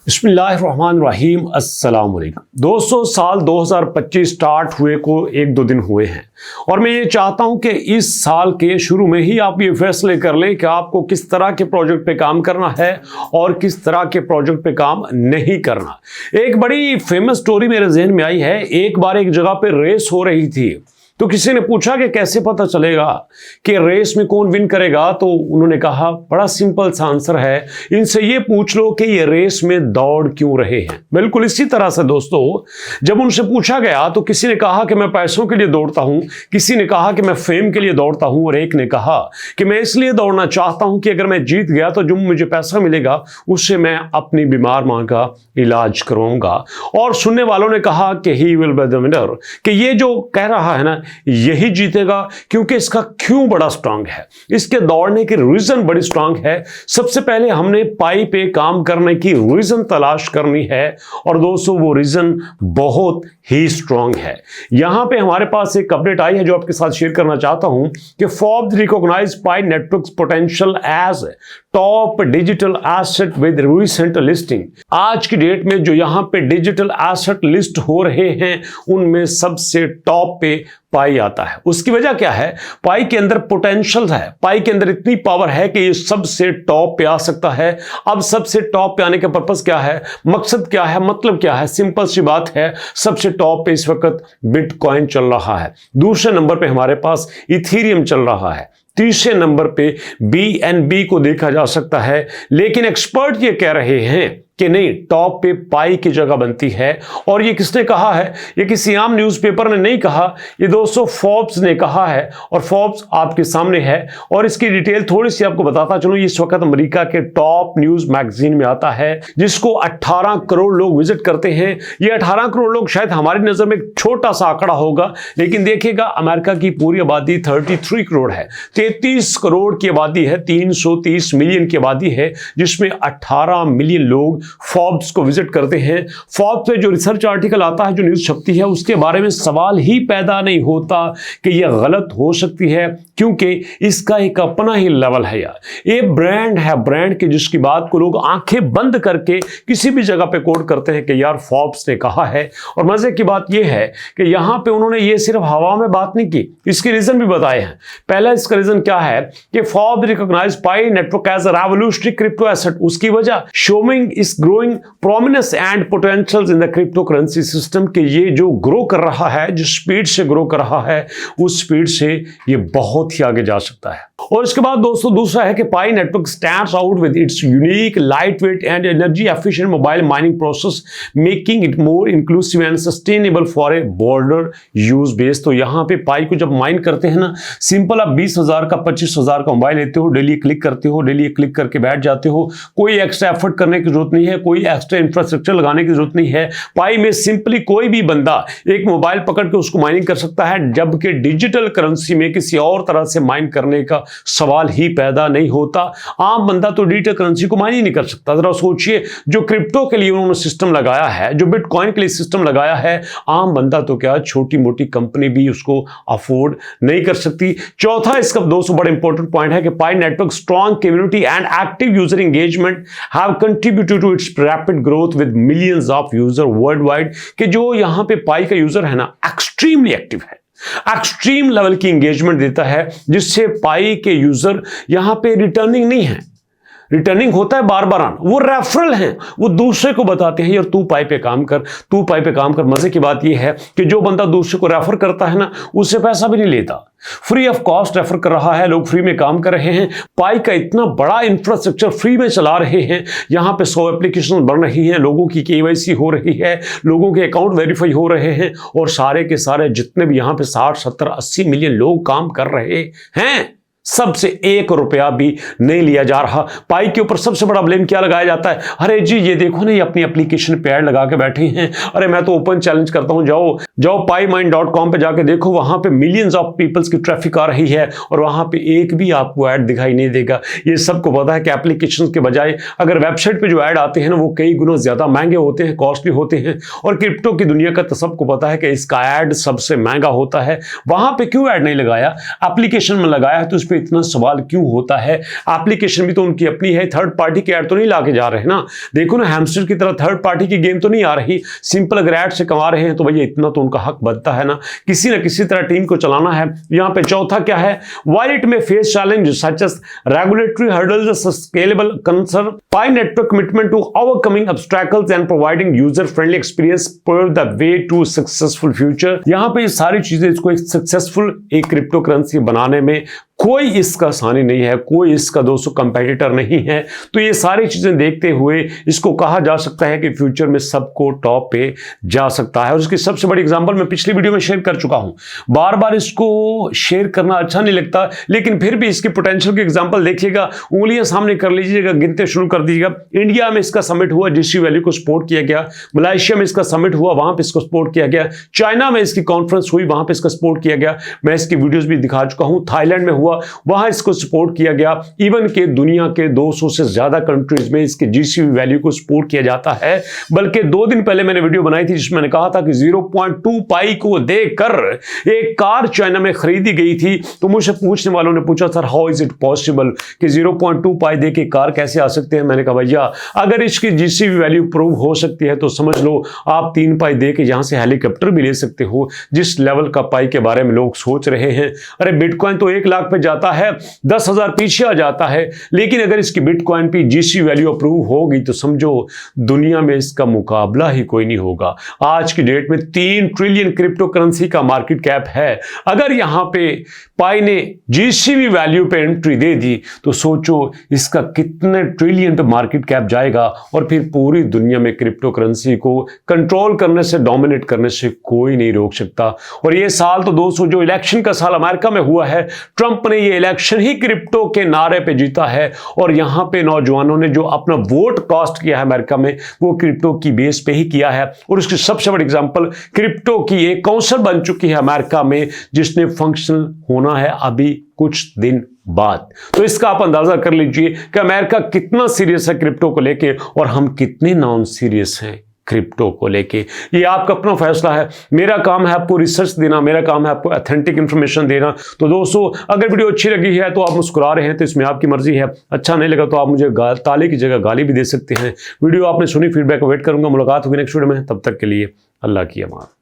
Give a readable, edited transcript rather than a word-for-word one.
बिस्मिल्लाहिर्रहमानिर्रहीम अस्सलाम वालेकुम दोस्तों, साल 2025 स्टार्ट हुए को 1-2 दिन हुए हैं और मैं ये चाहता हूं कि इस साल के शुरू में ही आप ये फैसले कर लें कि आपको किस तरह के प्रोजेक्ट पे काम करना है और किस तरह के प्रोजेक्ट पे काम नहीं करना। एक बड़ी फेमस स्टोरी मेरे जहन में आई है। एक बार एक जगह पे रेस हो रही थी तो किसी ने पूछा कि कैसे पता चलेगा कि रेस में कौन विन करेगा, तो उन्होंने कहा बड़ा सिंपल सा आंसर है, इनसे ये पूछ लो कि ये रेस में दौड़ क्यों रहे हैं। बिल्कुल इसी तरह से दोस्तों, जब उनसे पूछा गया तो किसी ने कहा कि मैं पैसों के लिए दौड़ता हूं, किसी ने कहा कि मैं फेम के लिए दौड़ता हूं और एक ने कहा कि मैं इसलिए दौड़ना चाहता हूं कि अगर मैं जीत गया तो जो मुझे पैसा मिलेगा उससे मैं अपनी बीमार मां का इलाज करवाऊंगा। और सुनने वालों ने कहा कि he will be the winner, कि ये जो कह रहा है ना यही जीतेगा, क्योंकि इसका क्यों बड़ा स्ट्रांग है, इसके दौड़ने की रीजन बड़ी स्ट्रांग है। सबसे पहले हमने पाई पे काम करने की रीजन तलाश करनी है और दोस्तों वो रीजन बहुत ही स्ट्रांग है। यहां पे हमारे पास एक अपडेट आई है जो आपके साथ शेयर करना चाहता हूं कि Forbes recognise Pi networks potential as top digital asset with recent listing. आज की डेट में जो यहां पे डिजिटल एसेट लिस्ट हो रहे हैं उनमें सबसे टॉप पे पाई आता है। उसकी वजह क्या है? पाई के अंदर पोटेंशियल है, पाई के अंदर इतनी पावर है कि ये सबसे टॉप पे आ सकता है। अब सबसे टॉप पे आने का पर्पस क्या है, मकसद क्या है, मतलब क्या है? सिंपल सी बात है, सबसे टॉप पे इस वक्त बिटकॉइन चल रहा है, दूसरे नंबर पे हमारे पास इथेरियम चल रहा है, तीसरे नंबर पे BNB को देखा जा सकता है। लेकिन एक्सपर्ट ये कह रहे हैं कि नहीं, टॉप पे पाई की जगह बनती है। और ये किसने कहा है? ये किसी आम न्यूज़पेपर ने नहीं कहा, ये दोस्तों फोर्ब्स ने कहा है और फोर्ब्स आपके सामने है। और इसकी डिटेल थोड़ी सी आपको बताता चलूं, इस वक्त अमेरिका के टॉप न्यूज़ मैगजीन में आता है जिसको 18 करोड़ लोग विजिट करते हैं। ये 18 करोड़ लोग शायद हमारी नजर में एक छोटा सा आंकड़ा होगा, लेकिन देखिएगा अमेरिका की पूरी आबादी 33 करोड़ है, 33 करोड़ की आबादी है, 330 मिलियन की आबादी है, जिसमें 18 मिलियन लोग फोर्ब्स को विजिट करते हैं। फोर्ब्स पे जो रिसर्च आर्टिकल आता है, जो न्यूज़ छपती है, उसके बारे में सवाल ही पैदा नहीं होता कि यह गलत हो सकती है, क्योंकि इसका एक अपना ही लेवल है यार। ये ब्रांड है, ब्रांड के जिसकी बात को लोग आंखें बंद करके किसी भी जगह पे कोट करते हैं कि यार फोर्ब्स ने कहा है। और मजे की बात यह है कि यहां पे उन्होंने ये सिर्फ हवा में बात नहीं की, इसके रीजन भी बताए हैं। पहला इसका रीजन क्या है कि Forbes recognise Pi network as a revolutionary crypto asset. उसकी वजह showing is growing prominence and potentials in the crypto currency system, के ये जो ग्रो कर रहा है, जिस स्पीड से ग्रो कर रहा है, उस स्पीड से ये बहुत ही आगे जा सकता है। और इसके बाद दोस्तों दूसरा है कि Pi network stands out with its unique lightweight and energy efficient mobile mining process, making it more inclusive and sustainable for a border use base. तो यहाँ पे पाई को जब माइन करते हैं ना, सिंपल आप 20,000 का 25,000 का मोबाइल लेते हो, डेली क्लिक करते हो, डेली क्लिक करके बैठ जाते हो, कोई एक्स्ट्रा एफर्ट करने की जरूरत नहीं है, कोई एक्स्ट्रा इंफ्रास्ट्रक्चर लगाने की जरूरत नहीं है। पाई में सिंपली कोई भी बंदा एक मोबाइल पकड़ के उसको माइनिंग कर सकता है, जबकि डिजिटल करेंसी में किसी और तरह से माइन करने का सवाल ही पैदा नहीं होता। आम बंदा तो डिजिटल करेंसी को माइन ही नहीं कर सकता। जरा सोचिए, जो क्रिप्टो के लिए उन्होंने सिस्टम लगाया है, जो बिटकॉइन के लिए सिस्टम लगाया है, आम बंदा तो क्या छोटी मोटी कंपनी भी उसको अफोर्ड नहीं कर सकती। चौथा इसका दोस्तों बड़ा इंपॉर्टेंट पॉइंट है कि Pi network strong community and active user engagement have contributed to its rapid growth with millions of user worldwide. कि जो यहां पे पाई का यूजर है ना, एक्सट्रीमली एक्टिव है, एक्सट्रीम लेवल की एंगेजमेंट देता है, जिससे पाई के यूजर यहां पे रिटर्निंग नहीं है। रिटर्निंग होता है बार बार आना, वो रेफरल हैं, वो दूसरे को बताते हैं यार तू पाई पे काम कर, तू पाई पे काम कर। मजे की बात यह है कि जो बंदा दूसरे को रेफर करता है ना, उससे पैसा भी नहीं लेता, फ्री ऑफ कॉस्ट रेफर कर रहा है, लोग फ्री में काम कर रहे हैं। पाई का इतना बड़ा इंफ्रास्ट्रक्चर फ्री में चला रहे हैं, यहां पे 100 एप्लीकेशन बन रही हैं, लोगों की KYC हो रही है, लोगों के अकाउंट वेरीफाई हो रहे हैं, और सारे के सारे जितने भी यहां पे 60, 70, 80 मिलियन लोग काम कर रहे हैं, सबसे 1 रुपया भी नहीं लिया जा रहा। पाई के ऊपर सबसे बड़ा ब्लेम क्या लगाया जाता है? अरे जी ये देखो ना, ये अपनी एप्लीकेशन पे ऐड लगा के बैठे हैं, अरे मैं तो ओपन चैलेंज करता हूं, जाओ जाओ पाईमाइंड.com पे जाके देखो, वहां पे मिलियंस ऑफ पीपल्स की ट्रैफिक आ रही है और वहां पे एक भी आपको ऐड दिखाई नहीं देगा। ये सबको पता है कि एप्लीकेशंस के बजाय अगर वेबसाइट पे जो ऐड आते हैं ना वो कई गुना ज्यादा महंगे होते हैं, कॉस्टली होते हैं। और क्रिप्टो की दुनिया का तो सबको पता है कि इसका ऐड सबसे महंगा होता है। वहां पे क्यों ऐड नहीं लगाया, एप्लीकेशन में लगाया है, तो उस पर इतना सवाल क्यों होता है? एप्लीकेशन भी तो उनकी अपनी है, थर्ड पार्टी की ऐड तो नहीं लाके जा रहे हैं ना। देखो ना, हैमस्टर की तरह थर्ड पार्टी की गेम तो नहीं आ रही। सिंपल अगर ऐड से कमा रहे हैं तो भैया इतना तो उनका हक बनता है ना किसी तरह टीम को चलाना है। यहां पे चौथा क्या है, while it may face challenges such as regulatory hurdles, scalable concern, Pi network commitment to overcoming obstacles and providing user-friendly experience per the way to successful future। यहां पे ये सारी चीजें इसको एक सक्सेसफुल एक क्रिप्टो करेंसी बनाने में कोई इसका आसानी नहीं है, कोई इसका दोस्तों कंपेटिटर नहीं है। तो ये सारी चीजें देखते हुए इसको कहा जा सकता है कि फ्यूचर में सबको टॉप पे जा सकता है। और उसकी सबसे बड़ी एग्जांपल मैं पिछली वीडियो में शेयर कर चुका हूं, बार बार इसको शेयर करना अच्छा नहीं लगता, लेकिन फिर भी इसकी पोटेंशियल की एग्जांपल देखिएगा, उंगलियां सामने कर लीजिएगा, गिनते शुरू कर दीजिएगा। इंडिया में इसका समिट हुआ, जीसी वैल्यू को सपोर्ट किया गया। मलेशिया में इसका समिट हुआ, वहां पर इसको सपोर्ट किया गया। चाइना में इसकी कॉन्फ्रेंस हुई, वहां पर इसका सपोर्ट किया गया। मैं इसकी वीडियोज भी दिखा चुका हूं। थाईलैंड में वहां इसको सपोर्ट किया गया। इवन के दुनिया के 200 से ज्यादा कंट्रीज में इसके जीसीवी वैल्यू को सपोर्ट किया जाता है। बल्कि 2 दिन पहले मैंने वीडियो बनाई थी जिसमें मैंने कहा था कि 0.2 पाई को देकर एक कार चाइना में खरीदी गई थी। तो मुझे पूछने वालों ने पूछा, sir how is it possible कि 0.2 पाई दे के कार कैसे आ सकते हैं? मैंने कहा भैया अगर इसकी जीसीवी वैल्यू प्रूव हो सकती है तो समझ लो आप 3 पाई दे के यहां से हेलीकॉप्टर भी ले सकते हो, जिस लेवल का पाई के बारे में लोग सोच रहे हैं। अरे बिटकॉइन तो 1 लाख पे जाता है, 10,000 पीछे आ जाता है, लेकिन अगर इसकी बिटकॉइन की जीसी वैल्यू अप्रूव होगी तो समझो दुनिया में इसका मुकाबला ही कोई नहीं होगा। आज की डेट में 3 ट्रिलियन क्रिप्टो करेंसी का मार्केट कैप है। अगर यहां पे पाई ने जीसीवी वैल्यू पे एंट्री दे दी तो सोचो इसका कितने ट्रिलियन पे मार्केट कैप जाएगा। और फिर पूरी दुनिया में क्रिप्टो करेंसी को कंट्रोल करने से, डोमिनेट करने से कोई नहीं रोक सकता। और ये साल तो दोस्तों जो इलेक्शन का साल अमेरिका में हुआ है, ट्रंप ने ये इलेक्शन ही क्रिप्टो के नारे पे जीता है। और यहां पे नौजवानों ने जो अपना वोट कास्ट किया है अमेरिका में, वो क्रिप्टो की बेस पे ही किया है। और उसकी सबसे बड़ी एग्जांपल क्रिप्टो की एक काउंसिल बन चुकी है अमेरिका में, जिसने फंक्शनल होना है अभी कुछ दिन बाद। तो इसका आप अंदाजा कर लीजिए कि अमेरिका कितना सीरियस है क्रिप्टो को लेके और हम कितने नॉन सीरियस हैं क्रिप्टो को लेके। ये आपका अपना फैसला है। मेरा काम है आपको रिसर्च देना, मेरा काम है आपको ऑथेंटिक इंफॉर्मेशन देना। तो दोस्तों अगर वीडियो अच्छी लगी है तो आप मुस्कुरा रहे हैं तो इसमें आपकी मर्जी है, अच्छा नहीं लगा तो आप मुझे ताले की जगह गाली भी दे सकते हैं। वीडियो आपने सुनी, फीडबैक वेट करूंगा। मुलाकात होगी नेक्स्ट वीडियो में, तब तक के लिए अल्लाह की अमान।